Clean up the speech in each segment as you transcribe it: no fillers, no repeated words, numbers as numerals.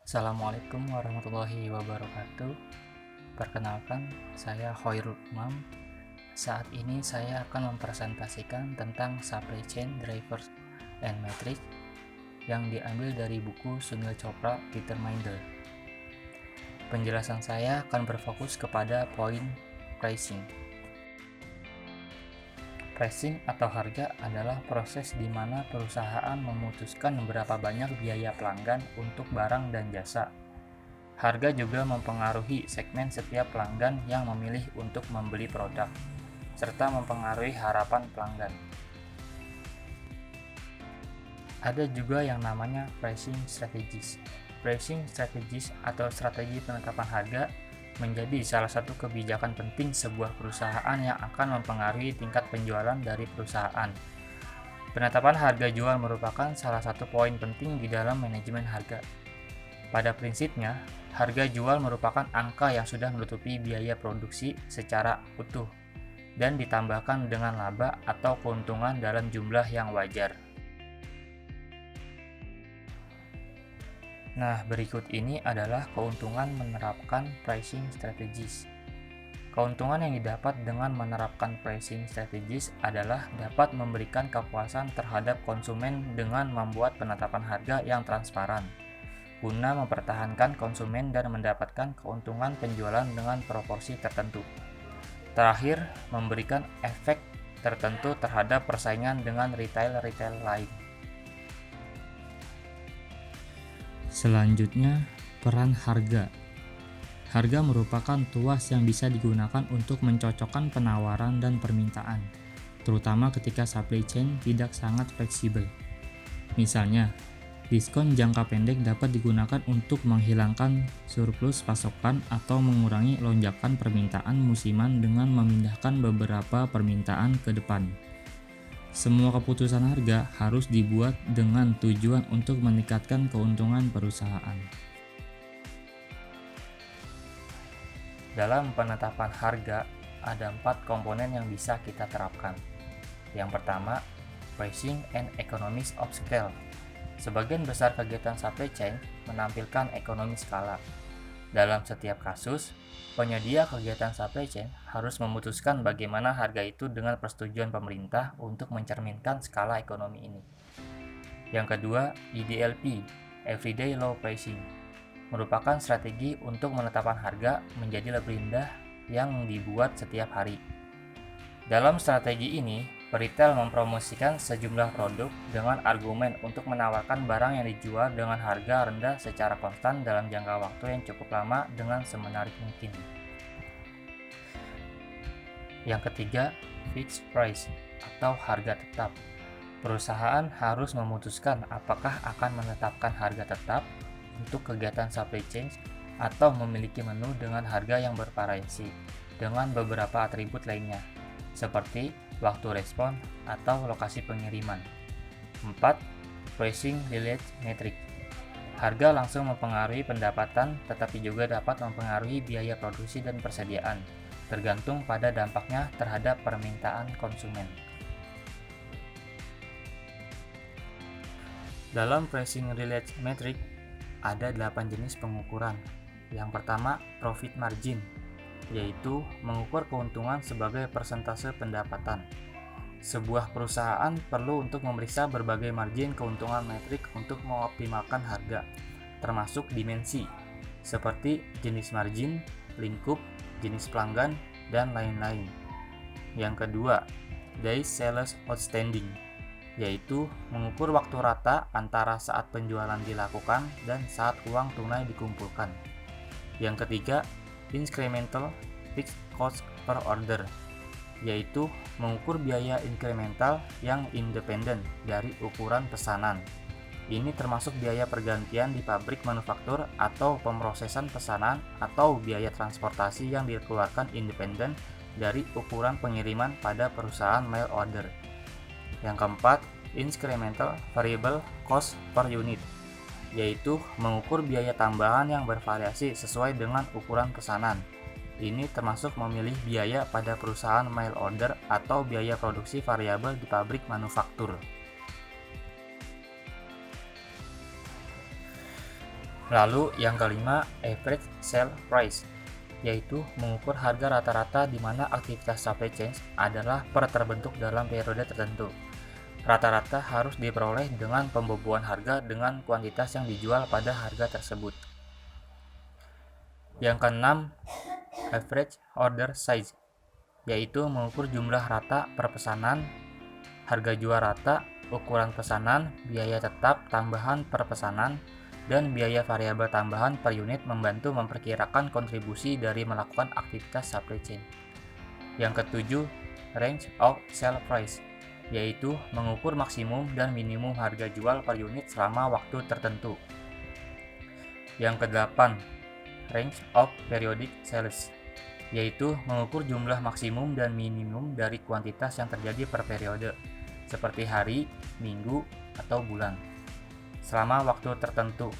Assalamualaikum warahmatullahi wabarakatuh. Perkenalkan, saya Khairul Umam. Saat ini saya akan mempresentasikan tentang Supply Chain Drivers and Metrics yang diambil dari buku Sunil Chopra, Peter Mindel. Penjelasan saya akan berfokus kepada poin pricing. Pricing atau harga adalah proses di mana perusahaan memutuskan berapa banyak biaya pelanggan untuk barang dan jasa. Harga juga mempengaruhi segmen setiap pelanggan yang memilih untuk membeli produk, serta mempengaruhi harapan pelanggan. Ada juga yang namanya pricing strategies. Pricing strategies atau strategi penetapan harga menjadi salah satu kebijakan penting sebuah perusahaan yang akan mempengaruhi tingkat penjualan dari perusahaan. Penetapan harga jual merupakan salah satu poin penting di dalam manajemen harga. Pada prinsipnya, harga jual merupakan angka yang sudah menutupi biaya produksi secara utuh dan ditambahkan dengan laba atau keuntungan dalam jumlah yang wajar. Nah, berikut ini adalah keuntungan menerapkan pricing strategies. Keuntungan yang didapat dengan menerapkan pricing strategies adalah dapat memberikan kepuasan terhadap konsumen dengan membuat penetapan harga yang transparan, guna mempertahankan konsumen dan mendapatkan keuntungan penjualan dengan proporsi tertentu. Terakhir, memberikan efek tertentu terhadap persaingan dengan retail-retail lain. Selanjutnya, peran harga. Harga merupakan tuas yang bisa digunakan untuk mencocokkan penawaran dan permintaan, terutama ketika supply chain tidak sangat fleksibel. Misalnya, diskon jangka pendek dapat digunakan untuk menghilangkan surplus pasokan atau mengurangi lonjakan permintaan musiman dengan memindahkan beberapa permintaan ke depan. Semua keputusan harga harus dibuat dengan tujuan untuk meningkatkan keuntungan perusahaan. Dalam penetapan harga, ada 4 komponen yang bisa kita terapkan. Yang pertama, pricing and economies of scale. Sebagian besar kegiatan supply chain menampilkan ekonomi skala. Dalam setiap kasus, penyedia kegiatan supply chain harus memutuskan bagaimana harga itu dengan persetujuan pemerintah untuk mencerminkan skala ekonomi ini. Yang kedua, EDLP, Everyday Low Pricing, merupakan strategi untuk menetapkan harga menjadi lebih rendah yang dibuat setiap hari. Dalam strategi ini, peritel mempromosikan sejumlah produk dengan argumen untuk menawarkan barang yang dijual dengan harga rendah secara konstan dalam jangka waktu yang cukup lama dengan semenarik mungkin. Yang ketiga, fixed price atau harga tetap. Perusahaan harus memutuskan apakah akan menetapkan harga tetap untuk kegiatan supply chain atau memiliki menu dengan harga yang bervariasi dengan beberapa atribut lainnya, seperti waktu respon atau lokasi pengiriman. 4. Pricing Related Metric. Harga langsung mempengaruhi pendapatan, tetapi juga dapat mempengaruhi biaya produksi dan persediaan, tergantung pada dampaknya terhadap permintaan konsumen. Dalam Pricing Related Metric, ada 8 jenis pengukuran. Yang pertama, profit margin, yaitu mengukur keuntungan sebagai persentase pendapatan. Sebuah perusahaan perlu untuk memeriksa berbagai margin keuntungan metrik untuk mengoptimalkan harga, termasuk dimensi, seperti jenis margin, lingkup, jenis pelanggan, dan lain-lain. Yang kedua, Days Sales Outstanding, yaitu mengukur waktu rata antara saat penjualan dilakukan dan saat uang tunai dikumpulkan. Yang ketiga, Incremental Fixed Cost per Order, yaitu mengukur biaya incremental yang independen dari ukuran pesanan. Ini termasuk biaya pergantian di pabrik manufaktur atau pemrosesan pesanan atau biaya transportasi yang dikeluarkan independen dari ukuran pengiriman pada perusahaan mail order. Yang keempat, Incremental Variable Cost per Unit, yaitu mengukur biaya tambahan yang bervariasi sesuai dengan ukuran pesanan. Ini termasuk memilih biaya pada perusahaan mail order atau biaya produksi variabel di pabrik manufaktur. Lalu yang kelima, average sale price, yaitu mengukur harga rata-rata di mana aktivitas supply chain adalah terbentuk dalam periode tertentu. Rata-rata harus diperoleh dengan pembobohan harga dengan kuantitas yang dijual pada harga tersebut. Yang keenam, average order size, yaitu mengukur jumlah rata per pesanan, harga jual rata, ukuran pesanan, biaya tetap tambahan per pesanan, dan biaya variabel tambahan per unit membantu memperkirakan kontribusi dari melakukan aktivitas supply chain. Yang ketujuh, range of sale price, yaitu mengukur maksimum dan minimum harga jual per unit selama waktu tertentu. Yang kedelapan, range of periodic sales, yaitu mengukur jumlah maksimum dan minimum dari kuantitas yang terjadi per periode, seperti hari, minggu, atau bulan, selama waktu tertentu.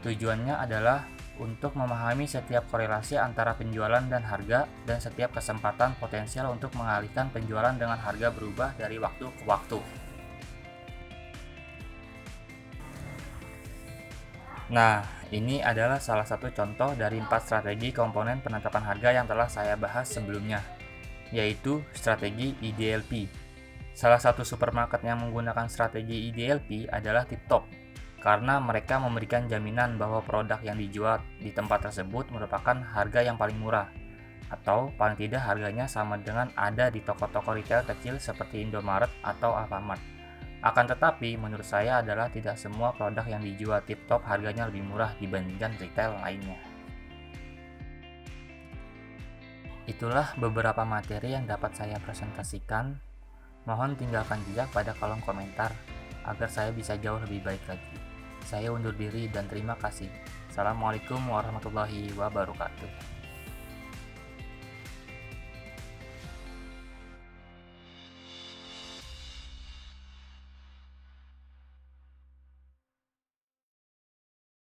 Tujuannya adalah untuk memahami setiap korelasi antara penjualan dan harga dan setiap kesempatan potensial untuk mengalihkan penjualan dengan harga berubah dari waktu ke waktu. Nah, ini adalah salah satu contoh dari 4 strategi komponen penetapan harga yang telah saya bahas sebelumnya, yaitu strategi EDLP. Salah satu supermarket yang menggunakan strategi EDLP adalah TikTok, karena mereka memberikan jaminan bahwa produk yang dijual di tempat tersebut merupakan harga yang paling murah, atau paling tidak harganya sama dengan ada di toko-toko retail kecil seperti Indomaret atau Alfamart. Akan tetapi, menurut saya adalah tidak semua produk yang dijual TikTok harganya lebih murah dibandingkan retail lainnya. Itulah beberapa materi yang dapat saya presentasikan. Mohon tinggalkan jejak pada kolom komentar agar saya bisa jauh lebih baik lagi. Saya undur diri dan terima kasih. Assalamualaikum warahmatullahi wabarakatuh.